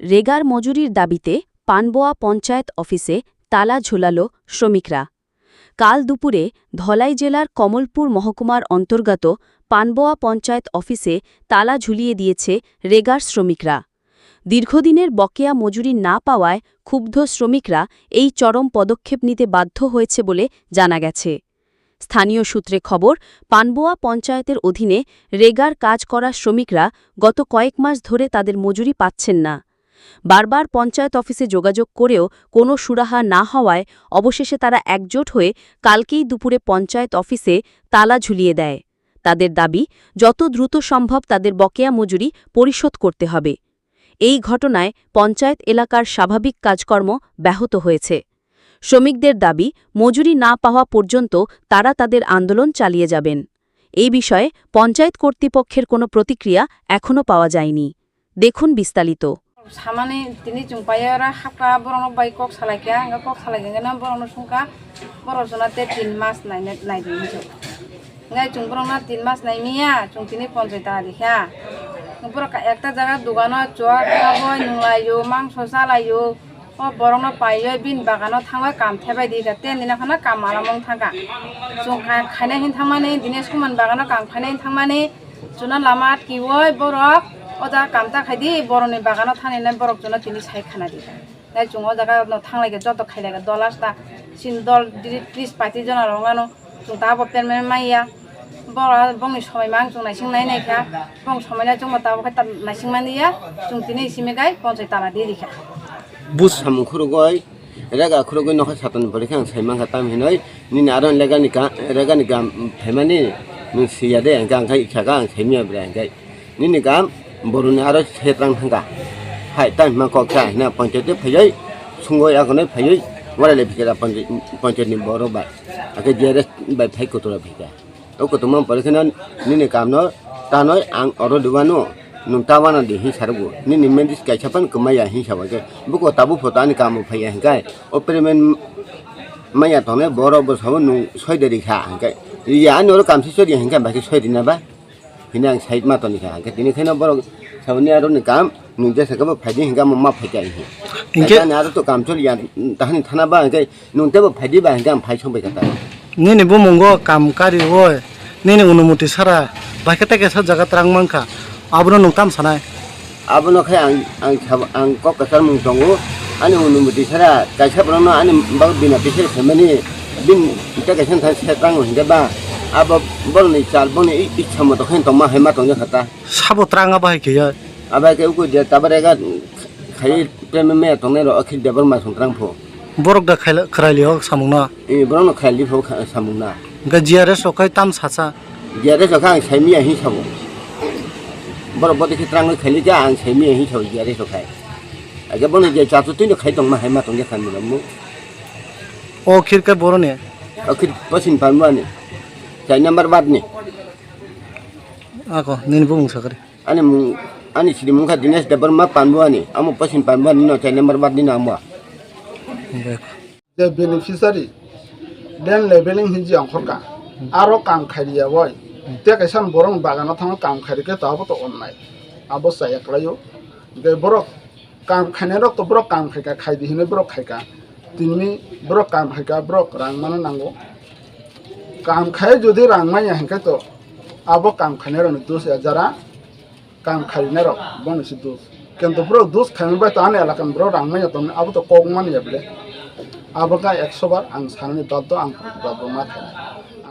রেগার মজুরির দাবিতে পানবোয়া পঞ্চায়েত অফিসে তালা ঝোলাল শ্রমিকরা। কাল দুপুরে ধলাই জেলার কমলপুর মহকুমার অন্তর্গত পানবোয়া পঞ্চায়েত অফিসে তালা ঝুলিয়ে দিয়েছে রেগার শ্রমিকরা। দীর্ঘদিনের বকেয়া মজুরি না পাওয়ায় ক্ষুব্ধ শ্রমিকরা এই চরম পদক্ষেপ নিতে বাধ্য হয়েছে বলে জানা গেছে। স্থানীয় সূত্রে খবর, পানবোয়া পঞ্চায়েতের অধীনে রেগার কাজ করা শ্রমিকরা গত কয়েক মাস ধরে তাদের মজুরি পাচ্ছেন না। বারবার পঞ্চায়েত অফিসে যোগাযোগ করেও কোনো সুরাহা না হওয়ায় অবশেষে তারা একজোট হয়ে কালকেই দুপুরে পঞ্চায়েত অফিসে তালা ঝুলিয়ে দেয়। তাদের দাবি, যত দ্রুত সম্ভব তাদের বকেয়া মজুরি পরিশোধ করতে হবে। এই ঘটনায় পঞ্চায়েত এলাকার স্বাভাবিক কাজকর্ম ব্যাহত হয়েছে। শ্রমিকদের দাবি, মজুরি না পাওয়া পর্যন্ত তারা তাদের আন্দোলন চালিয়ে যাবেন। এই বিষয়ে পঞ্চায়েত কর্তৃপক্ষের কোনো প্রতিক্রিয়া এখনও পাওয়া যায়নি। দেখুন বিস্তারিত। সামানে তিনি চুম্পাইরা হাকা বরং বাই কক সালাইকা আঙ্গা কক সালাইগেনা বরং সুংকা বরং জনাতে 3 মাস নাইদিন হিসো ngai chung borong na 3 মাস নাইমিয়া chung tini পঞ্চায়েত দেখা বরং একটা জায়গা দোকানো চোয়া খাবই নুলাইও মাংস চালাইও ও বরং না পাইও বিন বাগানো থাঙ্গা কাম থেবাই দিগা তেন দিনাখানা কাম আলামং থাকা chung খাইনা হিন থামানে দিনে সমান বাগানো কাম খাইনা হিন থামানে চুনা লামাত কিওই বরক ওজা কামটা খাইদি বরনি বাগানো থানিনা বরক জন্য তিনি সাই খানা দিগা নাই chung ও জায়গা থাংলাইগে যত খাইলাইগে দলাসটা সিন দল 30-35 জন রঙানো chung ta bo pen men maya bora bong সময় mang chung naising nai nai kha bong সময় na chung ma ta bo ta naising man dia chung tini sime gai panchayat তালা দিয়ে দিখা bus sam khurugoi raga khurugoi no kha satan bari khang saimang kha tam hinoi ni aron lega ni gam phemani ni siya de gang khai kha gang saimia bra gai ni gam boruni aro setrang thanga hai tan ma ko kha na panchayat phayai sungoi agone phayai wala le phikira panchayat ni boro ba ake jere bai phai ko tora phika o ko tumam parkhana ni kam no ta noi ang oro duwano nung tawana de hi sargo ni mendis kai chapan kumaya hi sabage buko tabu photani kam phaya hingai operemen maya tone boro bo sabu nung soideri kha hingai ya no kam si sodi hingai ba ki soidina ba hinang side ma toni kha ke tini khena boro sabni aro ni kam nung je sakaba phadi hingai ma phaikai hi hingai na aro to kam choli ya tahani thana ba hingai nung te bo phadi ba hingai phai chombe kata nini bumungo kam kari hoy nini unumuti sara bakete ke sa jaga trang mangka abono nungtam sanai abono khai ang kok kasar mung tongo ani unumuti sara kaisa brono ani bag bina pise semani bin ita kaisen than setang hinga ba abo bolni chal boni ichamo to khen to ma hema to khata sabo tranga ba ke ya aba ke uku je tabare ga khai prem me to ne ro akhil debar ma suntrang pho borok da khaili hok samungna e brono khaili pho samungna ga jiare sokai tam sacha jiare sokai saimia hi sabo borok bodi khitrang khali ja ang saimia hi sabo jiare sokai aga boni je cha tu tin khai tong ma hema tong khan mu o khirka borone akhir pasin panwani chai number bad ni ako nini bumung sakari ani sidi mungka dinas dabar ma panwani amu pasin panwani no chai number bad ni namwa the beneficiary then labeling hinji angkhorka aro kam khaiya boy te kaisan borong bagano thang kam khairike tabo to onnai abo saya klayo de borok kam khainero to borok kam khaika khaidi hine borok khaika tinmi borok kam khaika borok rang mano nango kam khai jodi rang maya hanka to abo kam khainero ni dos jara kam khainero bon si dos কিন্তু borok dos khainba to ane alakan borok rang maya to abo to kok man yable abo ka 100 bar ang sanani daddo ang daddo ma khai